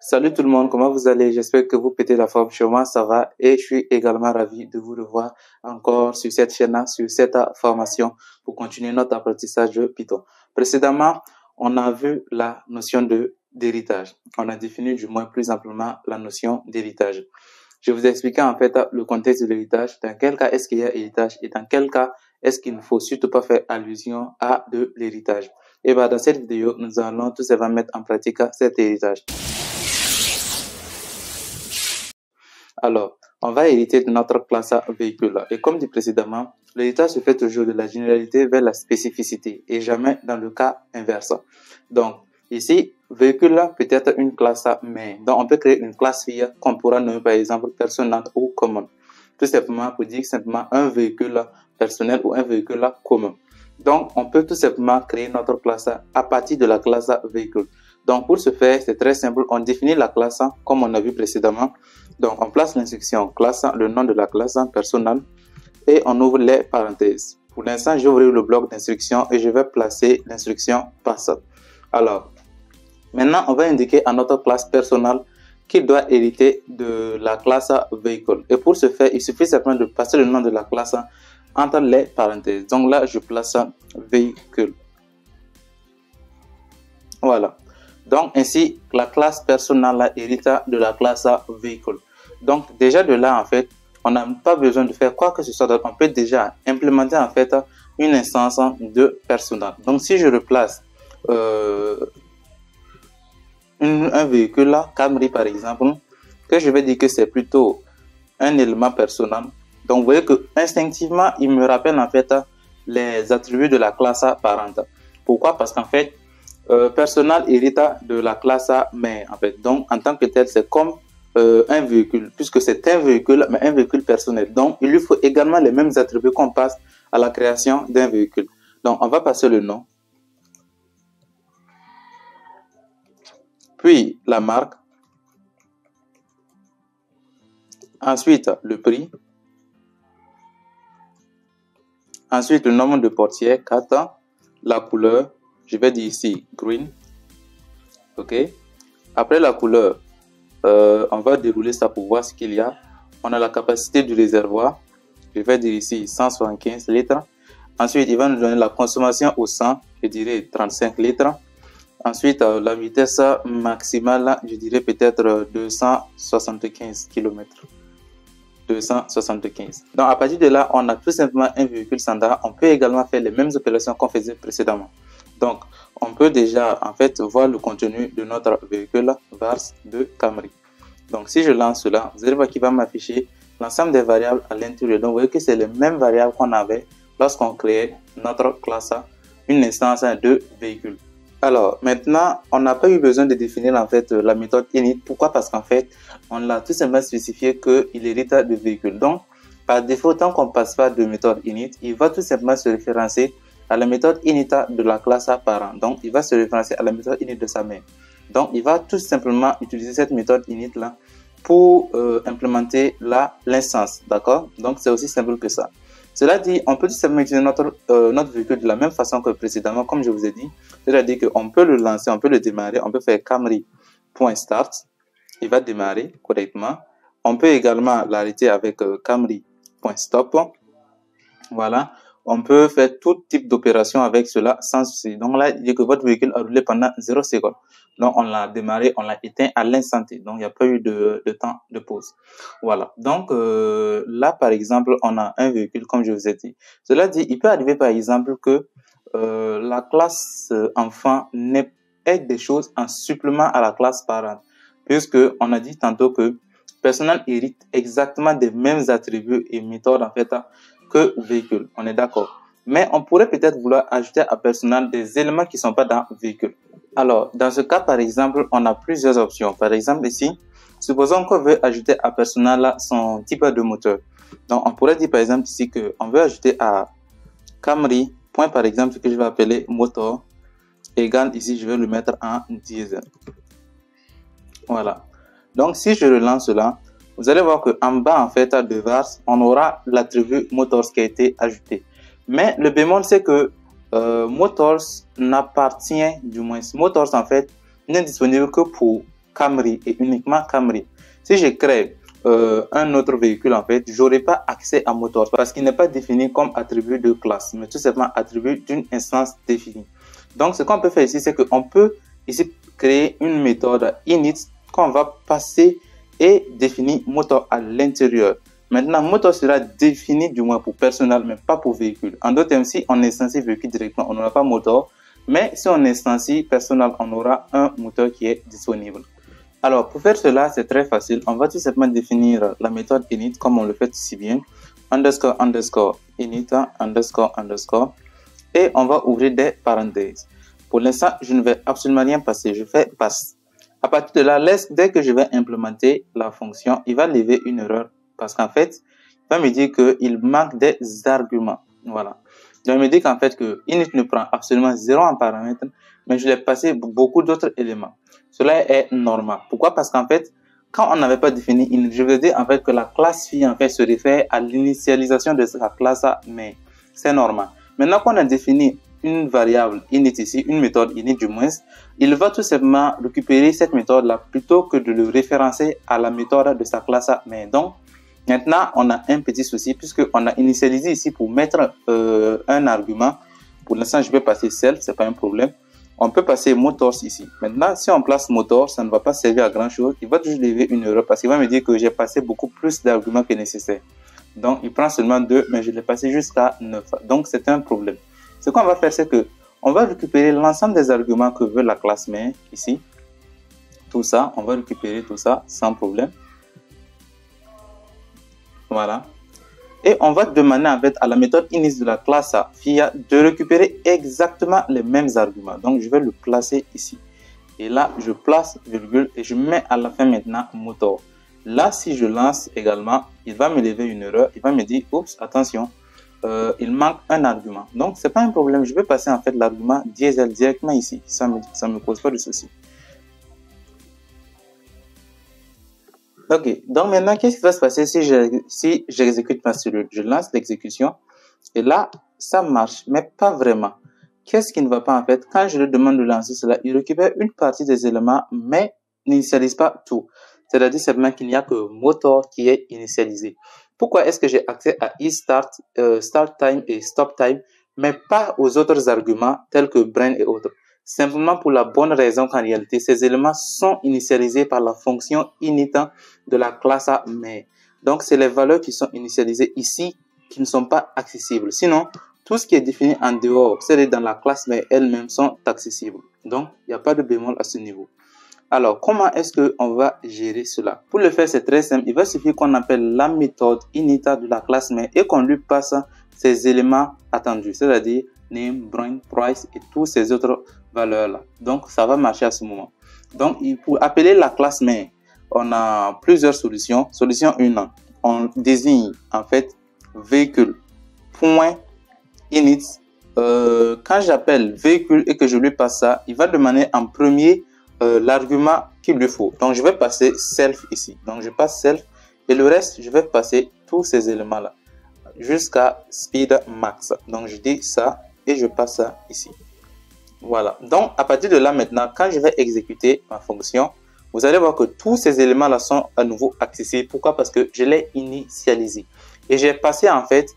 Salut tout le monde, comment vous allez? J'espère que vous pétez la forme. Chez moi, ça va et je suis également ravi de vous revoir encore sur cette chaîne, sur cette formation pour continuer notre apprentissage de Python. Précédemment, on a vu la notion d'héritage. On a défini du moins plus amplement la notion d'héritage. Je vous ai expliqué en fait le contexte de l'héritage, dans quel cas est-ce qu'il y a héritage et dans quel cas est-ce qu'il ne faut surtout pas faire allusion à de l'héritage. Et dans cette vidéo, nous allons tout simplement mettre en pratique cet héritage. Alors, on va hériter de notre classe véhicule. Et comme dit précédemment, l'héritage se fait toujours de la généralité vers la spécificité et jamais dans le cas inverse. Donc, ici, véhicule peut être une classe main. Donc, on peut créer une classe fille qu'on pourra nommer par exemple personnelle ou commune. Tout simplement pour dire simplement un véhicule personnel ou un véhicule commun. Donc, on peut tout simplement créer notre classe à partir de la classe véhicule. Donc, pour ce faire, c'est très simple. On définit la classe comme on a vu précédemment. Donc, on place l'instruction classe, le nom de la classe personnelle et on ouvre les parenthèses. Pour l'instant, je vais ouvrir le bloc d'instruction et je vais placer l'instruction passe. Alors, maintenant, on va indiquer à notre classe personnelle qu'il doit hériter de la classe véhicule. Et pour ce faire, il suffit simplement de passer le nom de la classe entre les parenthèses. Donc là, je place véhicule. Voilà. Donc ainsi, la classe personnelle hérite de la classe véhicule. Donc déjà de là, en fait, on n'a pas besoin de faire quoi que ce soit. On peut déjà implémenter en fait une instance de personnel. Donc si je replace un véhicule là, Camry par exemple, que je vais dire que c'est plutôt un élément personnel. Donc vous voyez que instinctivement, il me rappelle en fait les attributs de la classe parente. Pourquoi? Parce qu'en fait, personnel hérite de la classe mère en fait. Donc en tant que tel, c'est comme un véhicule, puisque c'est un véhicule, mais un véhicule personnel. Donc il lui faut également les mêmes attributs qu'on passe à la création d'un véhicule. Donc on va passer le nom, puis la marque, ensuite le prix, ensuite le nombre de portières, 4, la couleur, je vais dire ici green. Ok. Après la couleur, on va dérouler ça pour voir ce qu'il y a. On a la capacité du réservoir. Je vais dire ici 175 litres. Ensuite, il va nous donner la consommation au 100. Je dirais 35 litres. Ensuite, la vitesse maximale, je dirais peut-être 275 km. 275. Donc, à partir de là, on a tout simplement un véhicule standard. On peut également faire les mêmes opérations qu'on faisait précédemment. Donc, on peut déjà en fait voir le contenu de notre véhicule VARS de Camry. Donc, si je lance cela, vous allez voir qu'il va m'afficher l'ensemble des variables à l'intérieur. Donc, vous voyez que c'est les mêmes variables qu'on avait lorsqu'on créait notre classe, une instance de véhicule. Alors, maintenant, on n'a pas eu besoin de définir en fait la méthode init. Pourquoi? Parce qu'en fait, on l'a tout simplement spécifié qu'il hérite de véhicule. Donc, par défaut, tant qu'on ne passe pas de méthode init, il va tout simplement se référencer à la méthode init de la classe parent. Donc, il va se référencer à la méthode init de sa mère. Donc, il va tout simplement utiliser cette méthode init là pour implémenter l'instance. D'accord? Donc, c'est aussi simple que ça. Cela dit, on peut tout simplement utiliser notre véhicule de la même façon que précédemment, comme je vous ai dit. C'est-à-dire qu'on peut le lancer, on peut le démarrer, on peut faire Camry.start. Il va démarrer correctement. On peut également l'arrêter avec Camry.stop. Voilà. On peut faire tout type d'opération avec cela sans souci. Donc là, il dit que votre véhicule a roulé pendant 0 secondes. Donc on l'a démarré, on l'a éteint à l'instant T. Donc il n'y a pas eu de temps de pause. Voilà. Donc là, par exemple, on a un véhicule, comme je vous ai dit. Cela dit, il peut arriver par exemple que la classe enfant ait des choses en supplément à la classe parent. Puisque on a dit tantôt que personnel hérite exactement des mêmes attributs et méthodes en fait que véhicule, on est d'accord. Mais on pourrait peut-être vouloir ajouter à personnel des éléments qui ne sont pas dans véhicule. Alors, dans ce cas, par exemple, on a plusieurs options. Par exemple, ici, supposons qu'on veut ajouter à personnel son type de moteur. Donc, on pourrait dire par exemple ici qu'on veut ajouter à Camry, point par exemple, ce que je vais appeler moteur, égale ici, je vais le mettre en diesel. Voilà. Donc, si je relance cela, vous allez voir qu'en bas, en fait, de VARS, on aura l'attribut Motors qui a été ajouté. Mais le bémol, c'est que Motors n'appartient, du moins, Motors, en fait, n'est disponible que pour Camry et uniquement Camry. Si je crée un autre véhicule, en fait, j'aurai pas accès à Motors parce qu'il n'est pas défini comme attribut de classe, mais tout simplement attribut d'une instance définie. Donc, ce qu'on peut faire ici, c'est qu'on peut ici créer une méthode init qu'on va passer et définir moteur à l'intérieur. Maintenant, moteur sera défini du moins pour personnel, mais pas pour véhicule. En d'autres termes, si on instancie véhicule directement, on n'aura pas moteur, mais si on instancie personnel, on aura un moteur qui est disponible. Alors, pour faire cela, c'est très facile. On va tout simplement définir la méthode init comme on le fait si bien. Underscore, underscore, init, underscore, underscore. Et on va ouvrir des parenthèses. Pour l'instant, je ne vais absolument rien passer. Je fais passe. À partir de là, dès que je vais implémenter la fonction, il va lever une erreur. Parce qu'en fait, il va me dire qu'il manque des arguments. Voilà. Donc, il me dit qu'en fait, que init ne prend absolument 0 en paramètre, mais je l'ai passé beaucoup d'autres éléments. Cela est normal. Pourquoi? Parce qu'en fait, quand on n'avait pas défini init, je veux dire en fait que la classe phi en fait se réfère à l'initialisation de la classe A, mais c'est normal. Maintenant qu'on a défini une variable init ici, une méthode init du moins, il va tout simplement récupérer cette méthode-là plutôt que de le référencer à la méthode de sa classe A, mais donc, maintenant, on a un petit souci puisqu'on a initialisé ici pour mettre un argument. Pour l'instant, je vais passer self, c'est pas un problème. On peut passer motors ici. Maintenant, si on place motor, ça ne va pas servir à grand chose. Il va toujours lever une erreur parce qu'il va me dire que j'ai passé beaucoup plus d'arguments que nécessaire. Donc, il prend seulement 2, mais je l'ai passé jusqu'à 9. Donc, c'est un problème. Ce qu'on va faire, c'est que on va récupérer l'ensemble des arguments que veut la classe mère ici. Tout ça, on va récupérer tout ça sans problème. Voilà. Et on va demander en fait à la méthode init de la classe FIA de récupérer exactement les mêmes arguments. Donc, je vais le placer ici. Et là, je place virgule et je mets à la fin maintenant moteur. Là, si je lance également, il va me lever une erreur. Il va me dire, oups, attention, il manque un argument. Donc, c'est pas un problème. Je vais passer en fait l'argument diesel directement ici. Ça me cause pas de souci. Ok, donc maintenant, qu'est-ce qui va se passer si j'exécute ma cellule? Je lance l'exécution et là, ça marche, mais pas vraiment. Qu'est-ce qui ne va pas en fait? Quand je lui demande de lancer cela, il récupère une partie des éléments, mais n'initialise pas tout. C'est-à-dire simplement qu'il n'y a que moteur qui est initialisé. Pourquoi est-ce que j'ai accès à start time et stop time, mais pas aux autres arguments tels que brain et autres? Simplement pour la bonne raison qu'en réalité, ces éléments sont initialisés par la fonction init de la classe main. Donc, c'est les valeurs qui sont initialisées ici qui ne sont pas accessibles. Sinon, tout ce qui est défini en dehors, c'est-à-dire dans la classe main elle-même, sont accessibles. Donc, il n'y a pas de bémol à ce niveau. Alors, comment est-ce qu'on va gérer cela? Pour le faire, c'est très simple. Il va suffire qu'on appelle la méthode init de la classe main et qu'on lui passe ces éléments attendus, c'est-à-dire name, brain, price et tous ces autres valeurs-là. Donc, ça va marcher à ce moment. Donc, pour appeler la classe main, on a plusieurs solutions. Solution 1, on désigne en fait véhicule point init. Quand j'appelle véhicule et que je lui passe ça, il va demander en premier l'argument qu'il lui faut. Donc, je vais passer self ici. Donc, je passe self et le reste, je vais passer tous ces éléments-là jusqu'à speed max. Donc, je dis ça et je passe ça ici. Voilà. Donc, à partir de là, maintenant, quand je vais exécuter ma fonction, vous allez voir que tous ces éléments-là sont à nouveau accessibles. Pourquoi? Parce que je l'ai initialisé. Et j'ai passé, en fait,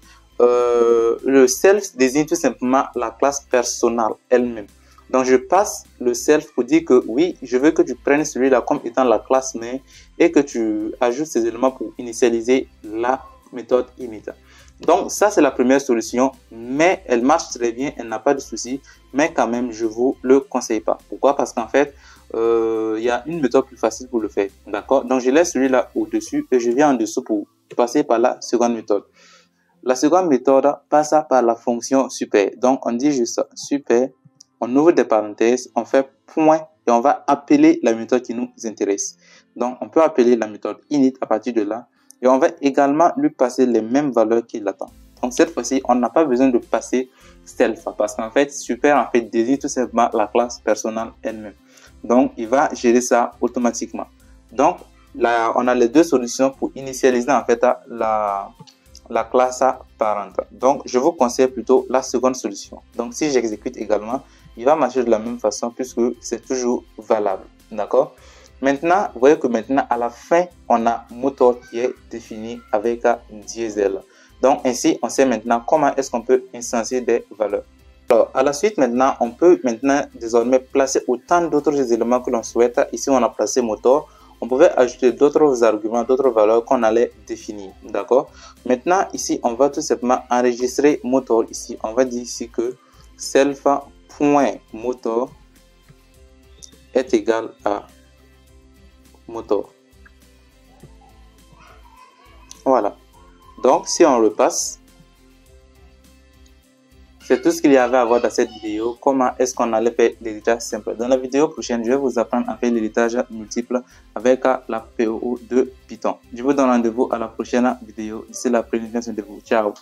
le self désigne tout simplement la classe personnelle elle-même. Donc, je passe le self pour dire que oui, je veux que tu prennes celui-là comme étant la classe main et que tu ajoutes ces éléments pour initialiser la méthode init. Donc, ça, c'est la première solution, mais elle marche très bien, elle n'a pas de souci, mais quand même, je vous le conseille pas. Pourquoi? Parce qu'en fait, il y a une méthode plus facile pour le faire. D'accord? Donc, je laisse celui-là au-dessus et je viens en dessous pour passer par la seconde méthode. La seconde méthode passe par la fonction super. Donc, on dit juste super, on ouvre des parenthèses, on fait point et on va appeler la méthode qui nous intéresse. Donc, on peut appeler la méthode init à partir de là et on va également lui passer les mêmes valeurs qu'il attend. Donc, cette fois-ci, on n'a pas besoin de passer self parce qu'en fait, super en fait désigne tout simplement la classe personnelle elle-même. Donc, il va gérer ça automatiquement. Donc, là, on a les deux solutions pour initialiser en fait la classe parent. Donc, je vous conseille plutôt la seconde solution. Donc, si j'exécute également, il va marcher de la même façon puisque c'est toujours valable. D'accord? Maintenant, vous voyez que maintenant, à la fin, on a moteur qui est défini avec diesel. Donc, ainsi, on sait maintenant comment est-ce qu'on peut instancier des valeurs. Alors, à la suite, maintenant, on peut désormais placer autant d'autres éléments que l'on souhaite. Ici, on a placé moteur. On pouvait ajouter d'autres arguments, d'autres valeurs qu'on allait définir. D'accord? Maintenant, ici, on va tout simplement enregistrer moteur. Ici, on va dire ici que self.motor est égal à moteur. Voilà. Donc, si on repasse, c'est tout ce qu'il y avait à voir dans cette vidéo. Comment est-ce qu'on allait faire l'héritage simple. Dans la vidéo prochaine, je vais vous apprendre à faire l'héritage multiple avec la POO de Python. Je vous donne rendez-vous à la prochaine vidéo. D'ici là, prenez bien soin de vous. Ciao.